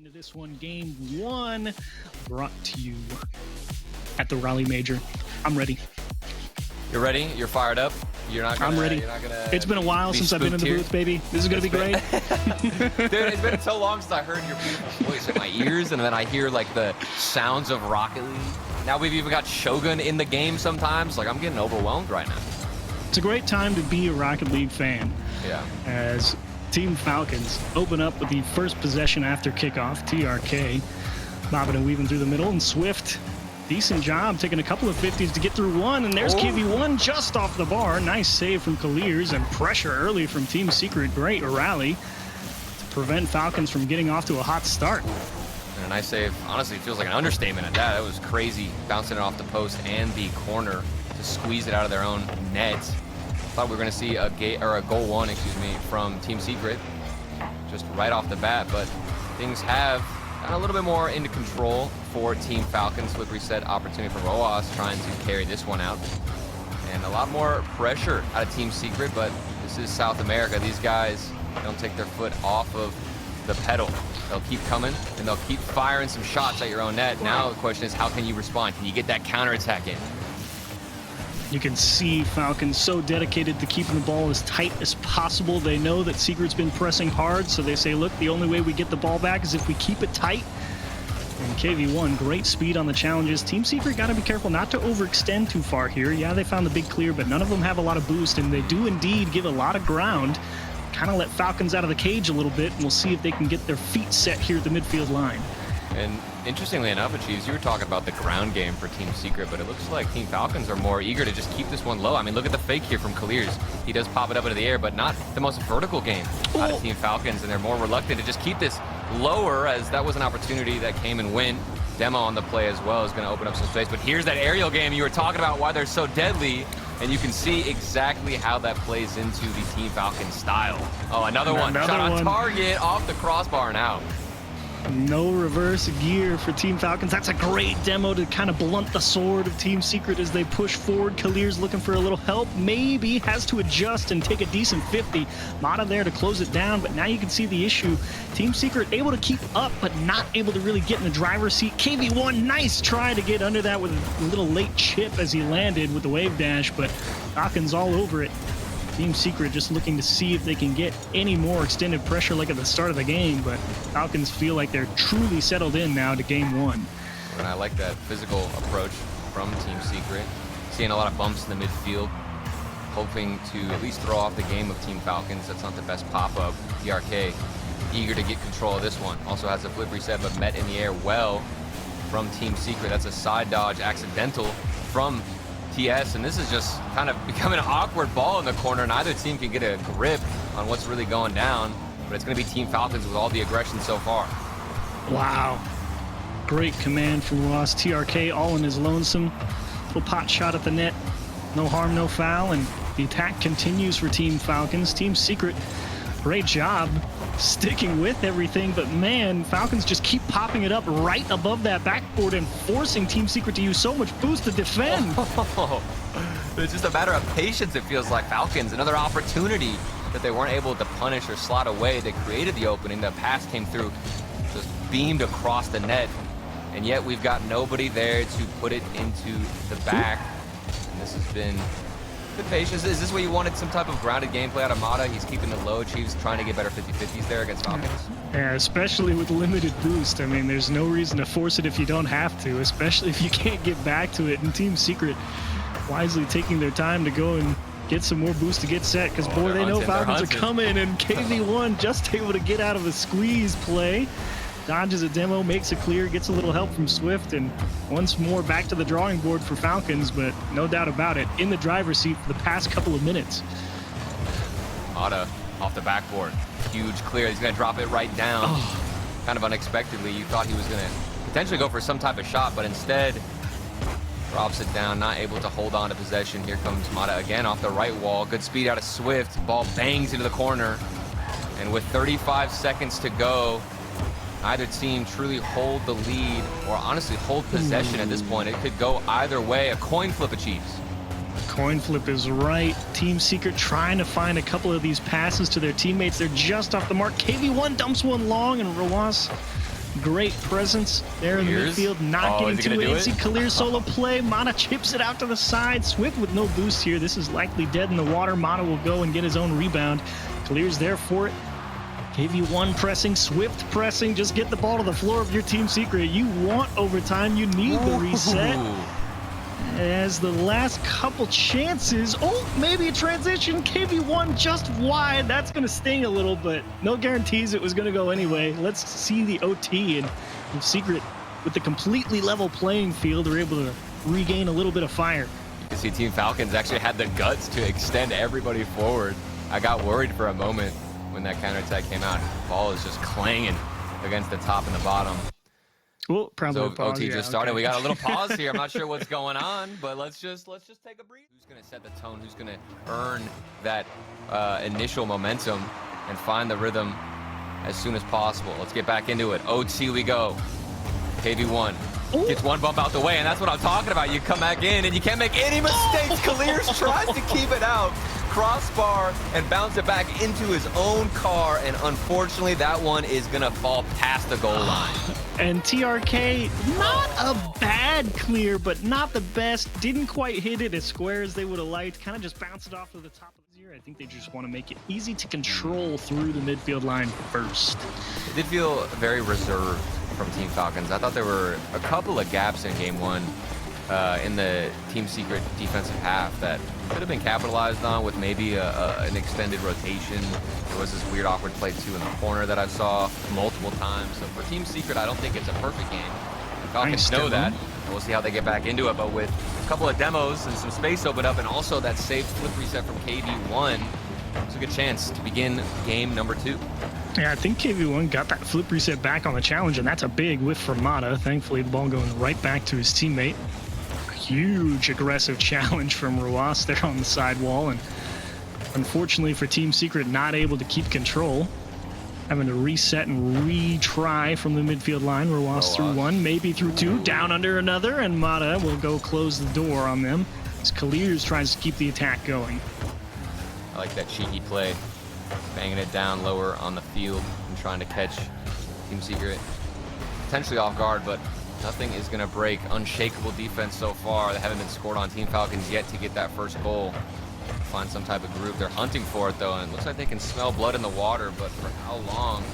Into this one, game one, brought to you at the Raleigh Major. I'm ready. You're ready? You're fired up? I'm ready. It's been a while since I've been in the booth, baby. This is going to be great. Dude, it's been so long since I heard your beautiful voice in my ears, and then I hear like the sounds of Rocket League. Now we've even got Shogun in the game sometimes. Like, I'm getting overwhelmed right now. It's a great time to be a Rocket League fan. Yeah. As Team Falcons open up with the first possession after kickoff. TRK bobbing and weaving through the middle, and Swift, decent job taking a couple of 50s to get through one, and there's KV1 just off the bar. Nice save from Clears, and pressure early from Team Secret. Great rally to prevent Falcons from getting off to a hot start. And a nice save. Honestly, it feels like an understatement at that. That was crazy, bouncing it off the post and the corner to squeeze it out of their own net. Thought we were going to see a goal one, from Team Secret just right off the bat, but things have gotten a little bit more into control for Team Falcons with reset opportunity for Roas trying to carry this one out, and a lot more pressure out of Team Secret. But this is South America. These guys don't take their foot off of the pedal. They'll keep coming and they'll keep firing some shots at your own net. Now the question is, how can you respond? Can you get that counterattack in? You can see Falcons so dedicated to keeping the ball as tight as possible. They know that Secret's been pressing hard, so they say, look, the only way we get the ball back is if we keep it tight. And KV1, great speed on the challenges. Team Secret got to be careful not to overextend too far here. Yeah, they found the big clear, but none of them have a lot of boost, and they do indeed give a lot of ground. Kind of let Falcons out of the cage a little bit, and we'll see if they can get their feet set here at the midfield line. And interestingly enough, Achieves, you were talking about the ground game for Team Secret, but it looks like Team Falcons are more eager to just keep this one low. I mean, look at the fake here from Clears. He does pop it up into the air, but not the most vertical game out of Team Falcons, and they're more reluctant to just keep this lower, as that was an opportunity that came and went. Demo on the play as well is going to open up some space, but here's that aerial game you were talking about, why they're so deadly, and you can see exactly how that plays into the Team Falcons style. Oh, another one. Shot on target, off the crossbar and out. No reverse gear for Team Falcons. That's a great demo to kind of blunt the sword of Team Secret as they push forward. Clears looking for a little help. Maybe has to adjust and take a decent 50. Mata there to close it down, but now you can see the issue. Team Secret able to keep up, but not able to really get in the driver's seat. KV1, nice try to get under that with a little late chip as he landed with the wave dash, but Falcons all over it. Team Secret just looking to see if they can get any more extended pressure like at the start of the game, but Falcons feel like they're truly settled in now to game one. And I like that physical approach from Team Secret. Seeing a lot of bumps in the midfield, hoping to at least throw off the game of Team Falcons. That's not the best pop-up. TRK eager to get control of this one. Also has a flip reset, but met in the air well from Team Secret. That's a side dodge accidental from TS, and this is just kind of becoming an awkward ball in the corner. Neither team can get a grip on what's really going down, but it's going to be Team Falcons with all the aggression so far. Wow. Great command from Ross. TRK all in his lonesome. Little pot shot at the net. No harm, no foul, and the attack continues for Team Falcons. Team Secret, great job sticking with everything, but man, Falcons just keep popping it up right above that backboard and forcing Team Secret to use so much boost to defend. It's just a matter of patience, it feels like. Falcons, another opportunity that they weren't able to punish or slot away. They created the opening, the pass came through, just beamed across the net, and yet we've got nobody there to put it into the back. And this has been good patience. Is this what you wanted, some type of grounded gameplay out of Mata? He's keeping it low. Chiefs trying to get better 50-50s there against Falcons. Yeah, especially with limited boost. I mean, there's no reason to force it if you don't have to, especially if you can't get back to it. And Team Secret wisely taking their time to go and get some more boost to get set, because boy, they know Falcons are coming, and KV1 just able to get out of a squeeze play. Dodges a demo, makes a clear, gets a little help from Swift, and once more back to the drawing board for Falcons, but no doubt about it, in the driver's seat for the past couple of minutes. Mata off the backboard, huge clear. He's going to drop it right down. Kind of unexpectedly. You thought he was going to potentially go for some type of shot, but instead drops it down, not able to hold on to possession. Here comes Mata again off the right wall. Good speed out of Swift. Ball bangs into the corner, and with 35 seconds to go, either team truly hold the lead or honestly hold possession at this point. It could go either way. A coin flip achieves. Coin flip is right. Team Secret trying to find a couple of these passes to their teammates. They're just off the mark. KV1 dumps one long, and Rawas Great presence there in the midfield, not getting too antsy. Clear solo play. Mana chips it out to the side. Swift with no boost here. This is likely dead in the water. Mana will go and get his own rebound. Clear's there for it. KV1 pressing, Swift pressing. Just get the ball to the floor of your team secret. You want overtime. You need the reset. As the last couple chances, maybe a transition, KV1 just wide. That's going to sting a little, but no guarantees it was going to go anyway. Let's see the OT, and Secret, with the completely level playing field, are able to regain a little bit of fire. You can see Team Falcons actually had the guts to extend everybody forward. I got worried for a moment when that counterattack came out. Ball is just clanging against the top and the bottom. Well, probably so OT just started. Okay. We got a little pause here. I'm not sure what's going on, but let's just take a breather. Who's going to set the tone? Who's going to earn that initial momentum and find the rhythm as soon as possible? Let's get back into it. OT we go. KV1 gets one bump out the way, and that's what I'm talking about. You come back in, and you can't make any mistakes. Clears tries to keep it out. Crossbar and bounce it back into his own car, and unfortunately that one is gonna fall past the goal line. And TRK, not a bad clear, but not the best. Didn't quite hit it as square as they would have liked. Kind of just bounced it off to the top of the zero. I think they just want to make it easy to control through the midfield line first. It did feel very reserved from Team Falcons. I thought there were a couple of gaps in game one in the Team Secret defensive half that could have been capitalized on with maybe an extended rotation. There was this weird awkward play too in the corner that I saw multiple times. So for Team Secret, I don't think it's a perfect game. The Falcons know that, and we'll see how they get back into it. But with a couple of demos and some space open up, and also that safe flip reset from KV1, it's a good chance to begin game number 2. Yeah, I think KV1 got that flip reset back on the challenge, and that's a big whiff for Mata. Thankfully, the ball going right back to his teammate. Huge aggressive challenge from Ruas there on the sidewall, and unfortunately for Team Secret, not able to keep control. Having to reset and retry from the midfield line. Ruas through one, maybe through two, down under another, and Mata will go close the door on them as Kaliers tries to keep the attack going. I like that cheeky play, banging it down lower on the field and trying to catch Team Secret potentially off guard, but nothing is going to break unshakable defense so far. They haven't been scored on Team Falcons yet to get that first goal. Find some type of group. They're hunting for it though, and it looks like they can smell blood in the water, but for how long?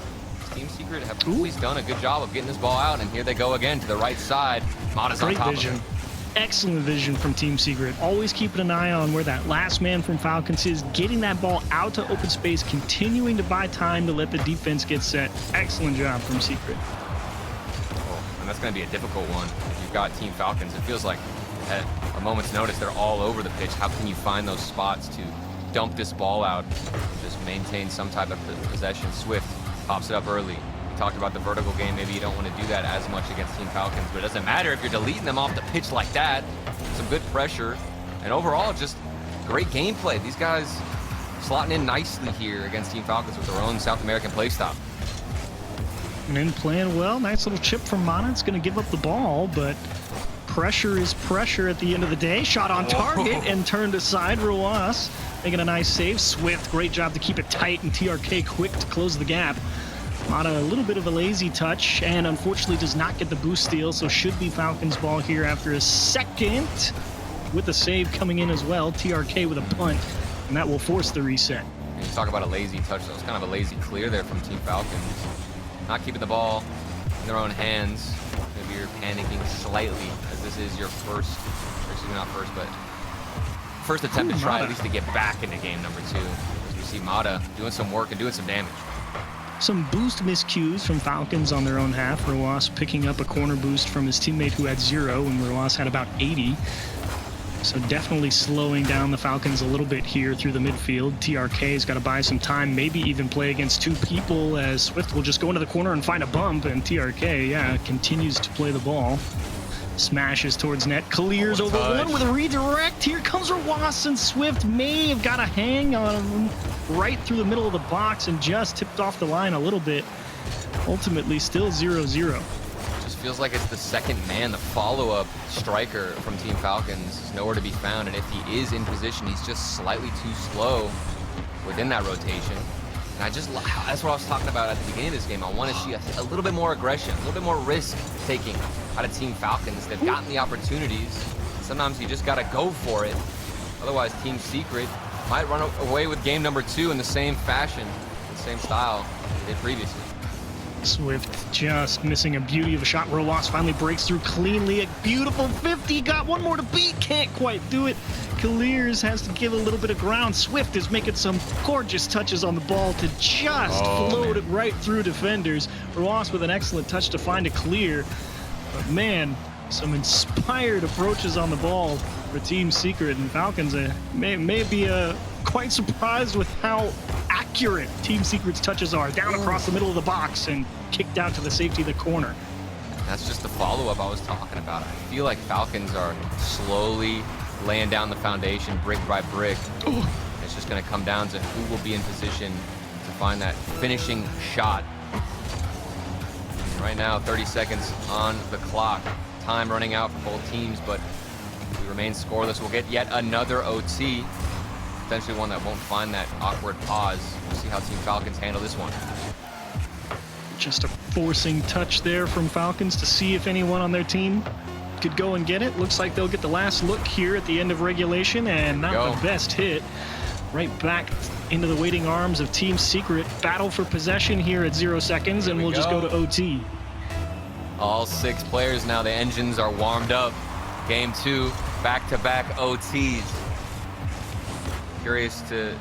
Team Secret have always done a good job of getting this ball out, and here they go again to the right side. Mata's on top of it. Excellent vision from Team Secret. Always keeping an eye on where that last man from Falcons is, getting that ball out to open space, continuing to buy time to let the defense get set. Excellent job from Secret. And that's going to be a difficult one. If you've got Team Falcons, it feels like at a moment's notice they're all over the pitch. How can you find those spots to dump this ball out, just maintain some type of possession? Swift pops it up early. We talked about the vertical game. Maybe you don't want to do that as much against Team Falcons, but it doesn't matter if you're deleting them off the pitch like that. Some good pressure, and overall just great gameplay. These guys slotting in nicely here against Team Falcons with their own South American playstyle. And then playing well, nice little chip from Mana. It's going to give up the ball, but pressure is pressure at the end of the day. Shot on target and turned aside. Ruas making a nice save. Swift, great job to keep it tight, and TRK quick to close the gap. Mana a little bit of a lazy touch, and unfortunately does not get the boost steal, so should be Falcons ball here after a second, with the save coming in as well. TRK with a punt, and that will force the reset. And you talk about a lazy touch. That was kind of a lazy clear there from Team Falcons. Not keeping the ball in their own hands. Maybe you're panicking slightly, as this is your first, or excuse me, not first, but first attempt to try at least to get back into game number 2. As we see Mata doing some work and doing some damage. Some boost miscues from Falcons on their own half. Ruas picking up a corner boost from his teammate who had 0, and Ruas had about 80. So definitely slowing down the Falcons a little bit here through the midfield. TRK's got to buy some time, maybe even play against 2 people, as Swift will just go into the corner and find a bump, and TRK, continues to play the ball. Smashes towards net, clears over one with a redirect. Here comes Ruas, and Swift may have got a hang on him right through the middle of the box and just tipped off the line a little bit. Ultimately, still 0-0. Just feels like it's the second man, the follow-up striker from Team Falcons is nowhere to be found, and if he is in position, he's just slightly too slow within that rotation. And that's what I was talking about at the beginning of this game. I want to see a little bit more aggression, a little bit more risk taking out of Team Falcons. They've gotten the opportunities. Sometimes you just got to go for it. Otherwise, Team Secret might run away with game number 2 in the same fashion, the same style they did previously. Swift just missing a beauty of a shot. Roas finally breaks through cleanly. A beautiful 50. Got one more to beat. Can't quite do it. Clears has to give a little bit of ground. Swift is making some gorgeous touches on the ball to just float it right through defenders. Roas with an excellent touch to find a clear. But man, some inspired approaches on the ball for Team Secret, and Falcons may be quite surprised with how accurate Team Secret's touches are. Down across the middle of the box and kicked out to the safety of the corner. That's just the follow-up I was talking about. I feel like Falcons are slowly laying down the foundation brick by brick. It's just going to come down to who will be in position to find that finishing shot. Right now, 30 seconds on the clock. Time running out for both teams, but we remain scoreless. We'll get yet another OT. Potentially one that won't find that awkward pause. We'll see how Team Falcons handle this one. Just a forcing touch there from Falcons to see if anyone on their team could go and get it. Looks like they'll get the last look here at the end of regulation, and not the best hit. Right back into the waiting arms of Team Secret. Battle for possession here at 0 seconds, and we'll just go to OT. All 6 players now, the engines are warmed up. Game 2, back-to-back OTs. Curious to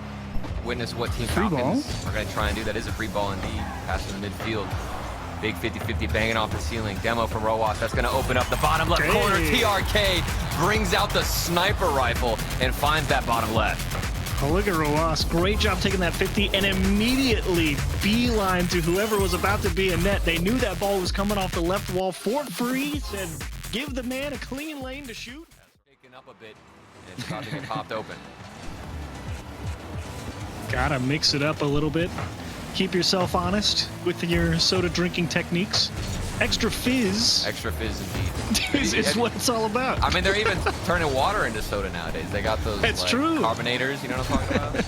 witness what Team Falcons are going to try and do. That is a free ball indeed. Pass to the midfield. Big 50-50 banging off the ceiling. Demo from Roas. That's going to open up the bottom left corner. TRK brings out the sniper rifle and finds that bottom left. Oh, look at Roas. Great job taking that 50 and immediately beeline to whoever was about to be in net. They knew that ball was coming off the left wall for free. Said, give the man a clean lane to shoot. Shaking up a bit, and it's about to get popped open. Gotta mix it up a little bit. Keep yourself honest with your soda drinking techniques. Extra fizz. Extra fizz indeed. is what it's all about. I mean, they're even turning water into soda nowadays. They got those carbonators, you know what I'm talking about?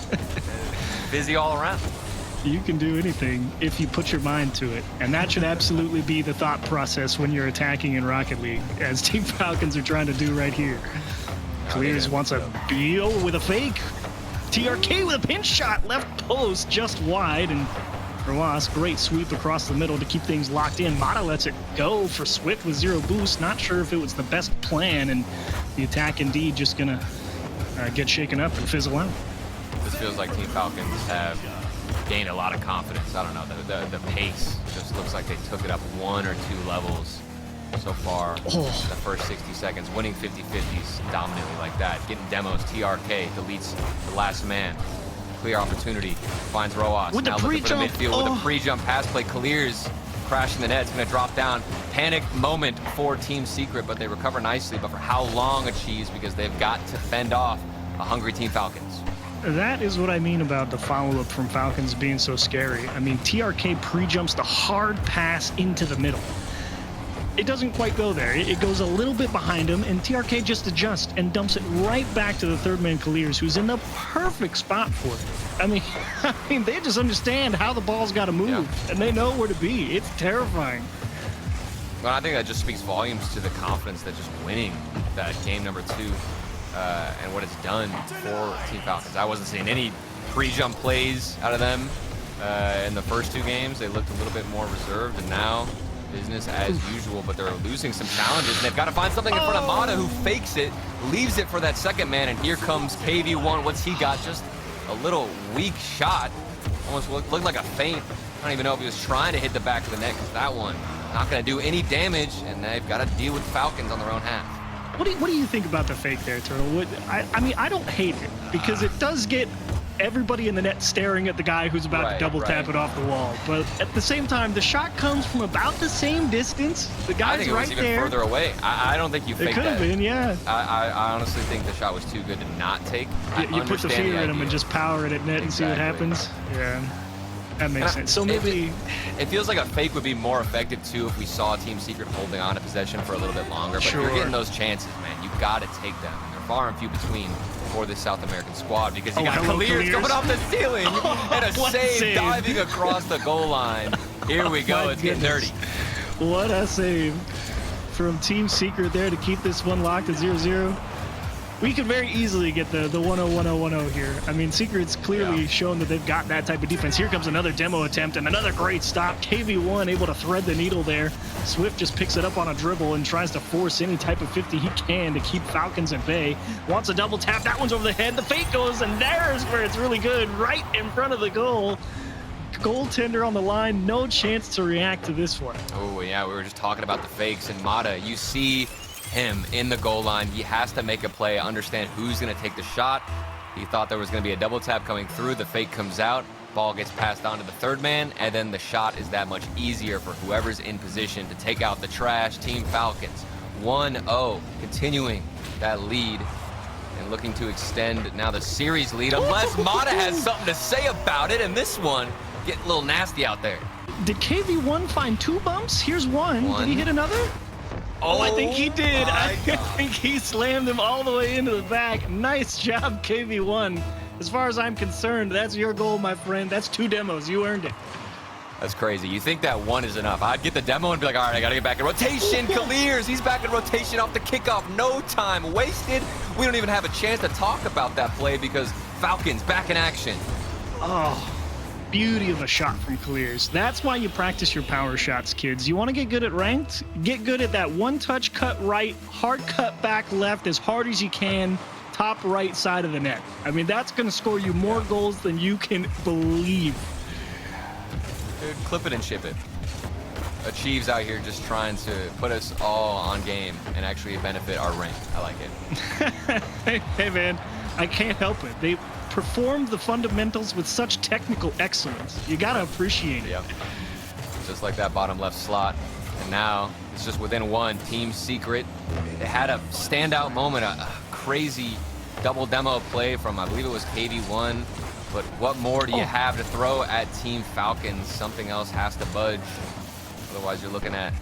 Fizzy all around. You can do anything if you put your mind to it. And that should absolutely be the thought process when you're attacking in Rocket League, as Team Falcons are trying to do right here. Clears wants a deal with a fake. TRK with a pinch shot, left post just wide, and Roas, great sweep across the middle to keep things locked in. Mata lets it go for Swift with 0 boost. Not sure if it was the best plan, and the attack indeed just gonna get shaken up and fizzle out. This feels like Team Falcons have gained a lot of confidence. I don't know, the pace just looks like they took it up 1 or 2 levels so far. The first 60 seconds, winning 50-50s dominantly like that. Getting demos, TRK deletes the last man. Clear opportunity, finds Roas. Now looking for the midfield with a pre-jump pass play. Clears, crashing the net. It's going to drop down. Panic moment for Team Secret, but they recover nicely. But for how long a cheese, because they've got to fend off a hungry Team Falcons. That is what I mean about the follow-up from Falcons being so scary. I mean, TRK pre-jumps the hard pass into the middle. It doesn't quite go there. It goes a little bit behind him, and TRK just adjusts and dumps it right back to the third man Clears, who's in the perfect spot for it. I mean, they just understand how the ball's got to move, and they know where to be. It's terrifying. Well, I think that just speaks volumes to the confidence that just winning that game number 2 and what it's done for Team Falcons. I wasn't seeing any pre-jump plays out of them in the first 2 games. They looked a little bit more reserved, and now business as usual, but they're losing some challenges, and they've got to find something in front of Mata, who fakes it, leaves it for that second man, and here comes KV1. What's he got? Just a little weak shot. Almost looked like a feint. I don't even know if he was trying to hit the back of the net, because that one not going to do any damage, and they've got to deal with Falcons on their own half. What do you think about the fake there, Turtle? I mean, I don't hate it, because it does get everybody in the net staring at the guy who's about to double tap it off the wall. But at the same time, the shot comes from about the same distance. The guy's I think it was even further away. I don't think you faked that. It could have been, yeah. I honestly think the shot was too good to not take. You put the fear in him and just power it at net and see what happens. Yeah, that makes sense. So maybe it feels like a fake would be more effective too if we saw Team Secret holding on to possession for a little bit longer. But if you're getting those chances, man, you got to take them. And they're far and few between for this South American squad, because you got hello, Clears coming off the ceiling and a what a save diving across the goal line. Here we go. It's getting dirty. What a save from Team Secret there to keep this one locked at 0-0. We could very easily get the 1-0-1-0-1-0 here. I mean, Secret's clearly shown that they've got that type of defense. Here comes another demo attempt and another great stop. KV1 able to thread the needle there. Swift just picks it up on a dribble and tries to force any type of 50 he can to keep Falcons at bay. Wants a double tap. That one's over the head. The fake goes, and there's where it's really good, right in front of the goal. Goaltender on the line, no chance to react to this one. Oh, yeah, we were just talking about the fakes, and Mata, you see him in the goal line. He has to make a play, understand who's going to take the shot. He thought there was going to be a double tap coming through. The fake comes out, ball gets passed on to the third man, and then the shot is that much easier for whoever's in position to take out the trash. Team Falcons 1-0, continuing that lead and looking to extend now the series lead, unless Mata has something to say about it, and this one getting a little nasty out there. Did KV1 find 2 bumps? Here's one. Did he hit another? Oh, I think he did. I think he slammed him all the way into the back. Nice job, KV1. As far as I'm concerned, that's your goal, my friend. That's 2 demos. You earned it. That's crazy. You think that 1 is enough. I'd get the demo and be like, all right, I got to get back in rotation. Clears, he's back in rotation off the kickoff. No time wasted. We don't even have a chance to talk about that play because Falcons back in action. Oh, beauty of a shot from Clears. That's why you practice your power shots, kids. You want to get good at ranked? Get good at that one-touch cut right, hard cut back left as hard as you can, top right side of the net. I mean, that's going to score you more goals than you can believe. Dude, clip it and ship it. Achieves out here just trying to put us all on game and actually benefit our rank. I like it. Hey, man, I can't help it. They performed the fundamentals with such technical excellence. You got to appreciate it. Yep. Just like that bottom left slot. And now it's just within 1. Team Secret. They had a standout moment, a crazy double demo play from, I believe it was KV1. But what more do you have to throw at Team Falcons? Something else has to budge. Otherwise, you're looking at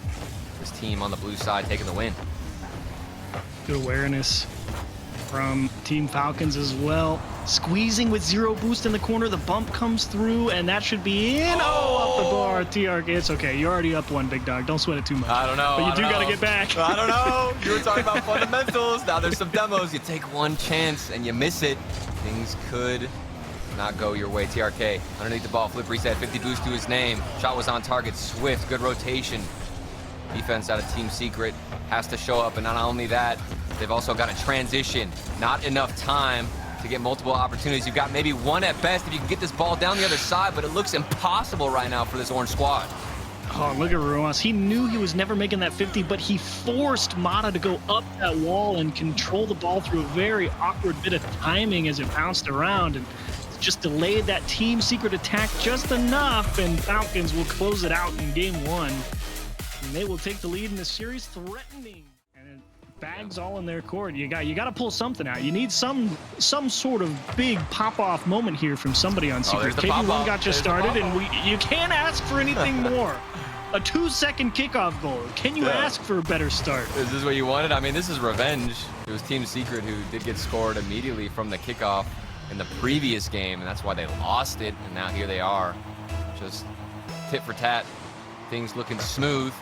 this team on the blue side taking the win. Good awareness from Team Falcons as well. Squeezing with 0 boost in the corner. The bump comes through, and that should be in. Oh, off the bar. TRK. It's okay. You're already up 1, big dog. Don't sweat it too much. I don't know. But you do got to get back. I don't know. You were talking about fundamentals. Now there's some demos. You take 1 chance, and you miss it. Things could not go your way. TRK underneath the ball, flip reset, 50 boost to his name. Shot was on target. Swift, good rotation. Defense out of Team Secret has to show up, and not only that, they've also got a transition. Not enough time to get multiple opportunities. You've got maybe 1 at best if you can get this ball down the other side, but it looks impossible right now for this orange squad. Oh, look at Ruas. He knew he was never making that 50, but he forced Mata to go up that wall and control the ball through a very awkward bit of timing as it bounced around, and just delayed that Team Secret attack just enough, and Falcons will close it out in game 1. And they will take the lead in the series, threatening. And bags all in their court. You got to pull something out. You need some sort of big pop-off moment here from somebody on Secret. KV1 got you started, and you can't ask for anything more. A 2-second kickoff goal. Can you ask for a better start? Is this what you wanted? I mean, this is revenge. It was Team Secret who did get scored immediately from the kickoff in the previous game, and that's why they lost it. And now here they are, just tit for tat. Things looking smooth.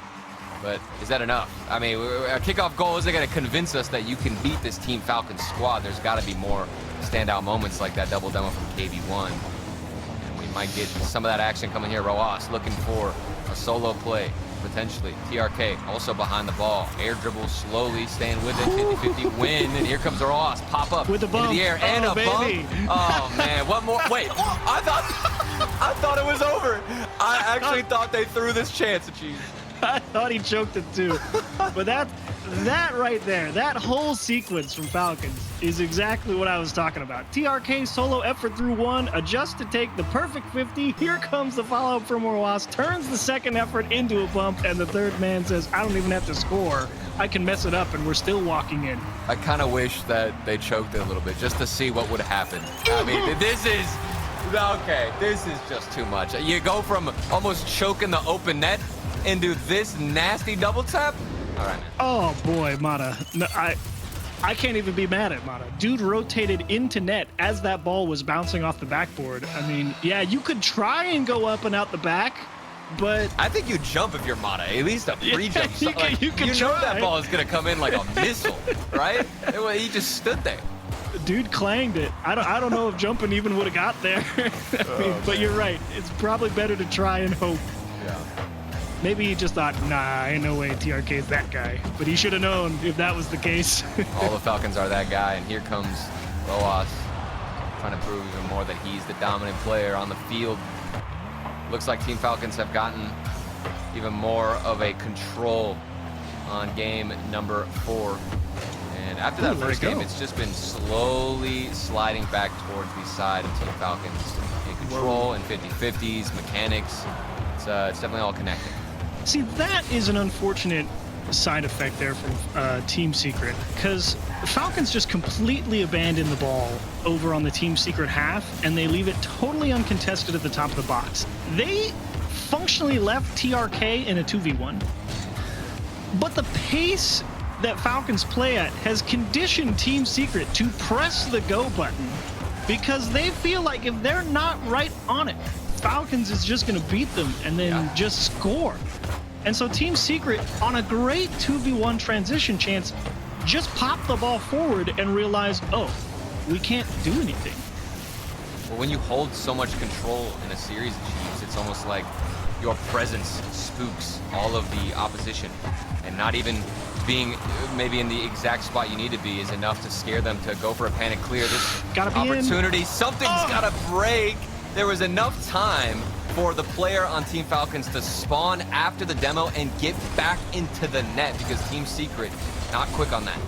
But is that enough? I mean, a kickoff goal isn't going to convince us that you can beat this Team Falcons squad. There's got to be more standout moments like that double demo from KV1. And we might get some of that action coming here. Roas looking for a solo play, potentially. TRK also behind the ball. Air dribble slowly, staying with it. 50-50 win. And here comes Roas. Pop up with the bump. Into the air and a baby. bump. Oh, man. What more? Wait. I thought it was over. I actually thought they threw this chance at you. I thought he choked it too. But that right there, that whole sequence from Falcons is exactly what I was talking about. TRK solo effort through 1, adjusts to take the perfect 50. Here comes the follow-up from Roas, turns the second effort into a bump, and the third man says, I don't even have to score. I can mess it up, and we're still walking in. I kind of wish that they choked it a little bit just to see what would happen. I mean, this is... Okay, this is just too much. You go from almost choking the open net into this nasty double tap. All right, man. Oh boy, Mata. No, I can't even be mad at Mata. Dude rotated into net as that ball was bouncing off the backboard. I mean, yeah, you could try and go up and out the back, but I think you jump if you're Mata, at least a pre-jump. You know that ball is going to come in like a missile, right? He just stood there. Dude clanged it. I don't know if jumping even would have got there. But you're right. It's probably better to try and hope. Yeah. Maybe he just thought, nah, ain't no way TRK is that guy. But he should have known if that was the case. All the Falcons are that guy, and here comes Roas trying to prove even more that he's the dominant player on the field. Looks like Team Falcons have gotten even more of a control on game number 4. And after that first game, it's just been slowly sliding back towards the side of Team Falcons. In control and 50-50s, mechanics. It's definitely all connected. See, that is an unfortunate side effect there from Team Secret, because Falcons just completely abandon the ball over on the Team Secret half, and they leave it totally uncontested at the top of the box. They functionally left TRK in a 2v1, but the pace that Falcons play at has conditioned Team Secret to press the go button, because they feel like if they're not right on it, Falcons is just going to beat them and then just score. And so Team Secret, on a great 2v1 transition chance, just pop the ball forward and realize, oh, we can't do anything. Well, when you hold so much control in a series of Chiefs, it's almost like your presence spooks all of the opposition, and not even being maybe in the exact spot you need to be is enough to scare them to go for a panic clear. This opportunity, something's got to break. There was enough time for the player on Team Falcons to spawn after the demo and get back into the net, because Team Secret not quick on that.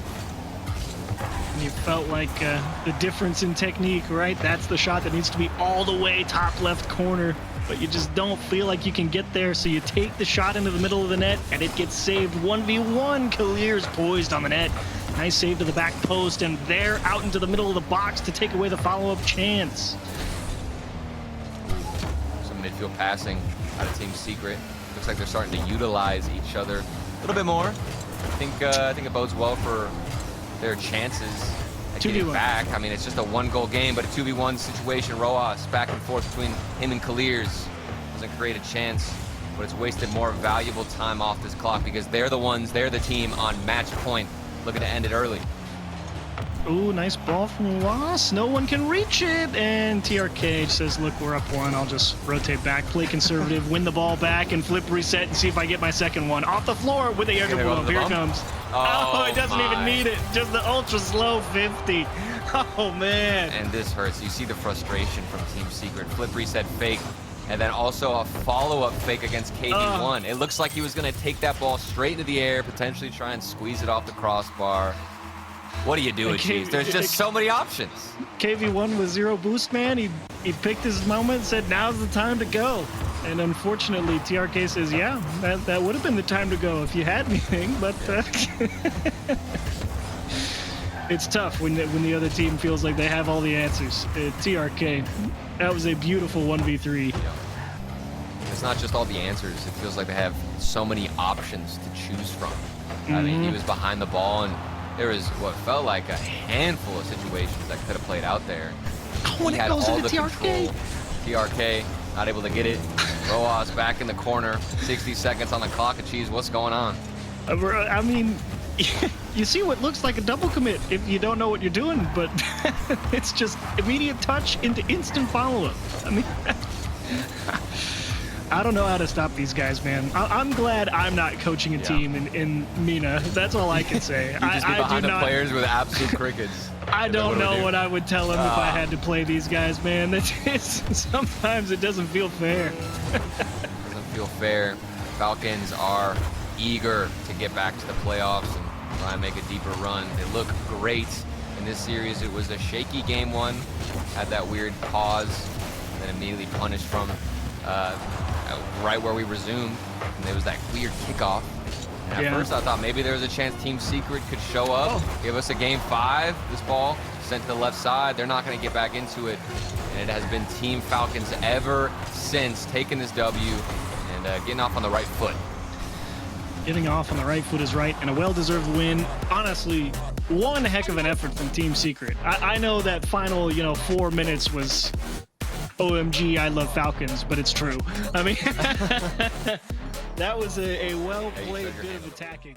And you felt like the difference in technique, right? That's the shot that needs to be all the way top left corner, but you just don't feel like you can get there, so you take the shot into the middle of the net, and it gets saved 1v1. Kalir's poised on the net. Nice save to the back post, and they're out into the middle of the box to take away the follow-up chance. Midfield passing out of Team Secret. Looks like they're starting to utilize each other a little bit more. I think it bodes well for their chances at getting back. I mean, it's just a 1-goal game, but a 2v1 situation. Roas back and forth between him and Kalir's doesn't create a chance, but it's wasted more valuable time off this clock, because they're the team on match point looking to end it early. Ooh, nice ball from Loss. No one can reach it. And TRK says, look, we're up 1. I'll just rotate back, play conservative, win the ball back, and flip reset and see if I get my second one. Off the floor with the air dribble. Here it comes. Oh, it doesn't even need it. Just the ultra slow 50. Oh, man. And this hurts. You see the frustration from Team Secret. Flip reset fake. And then also a follow-up fake against KV1. It looks like he was going to take that ball straight into the air, potentially try and squeeze it off the crossbar. What do you do with Chiefs? There's just so many options. KV1 with 0 boost, man. He picked his moment and said, now's the time to go. And unfortunately, TRK says, yeah, that would have been the time to go if you had anything. But it's tough when the other team feels like they have all the answers. TRK, that was a beautiful 1v3. Yeah. It's not just all the answers. It feels like they have so many options to choose from. I mean, he was behind the ball, and there was what felt like a handful of situations that could have played out there. When it goes into TRK. TRK not able to get it. Roas back in the corner. 60 seconds on the clock. And Cheese, what's going on? I mean, you see what looks like a double commit if you don't know what you're doing, but it's just immediate touch into instant follow-up. I mean, I don't know how to stop these guys, man. I'm glad I'm not coaching a team in MENA. That's all I can say. You just be behind the players with absolute crickets. I don't know what I would tell them if I had to play these guys, man. Sometimes it doesn't feel fair. Doesn't feel fair. Falcons are eager to get back to the playoffs and try and make a deeper run. They look great in this series. It was a shaky game 1, had that weird pause, and then immediately punished from right where we resumed, and there was that weird kickoff. And at first I thought maybe there was a chance Team Secret could show up, give us a game 5. This ball sent to the left side. They're not going to get back into it, and it has been Team Falcons ever since taking this W and getting off on the right foot. Getting off on the right foot is right, and a well-deserved win. Honestly, one heck of an effort from Team Secret. I know that final, 4 minutes was OMG, I love Falcons, but it's true. I mean, that was a well-played bit of attacking.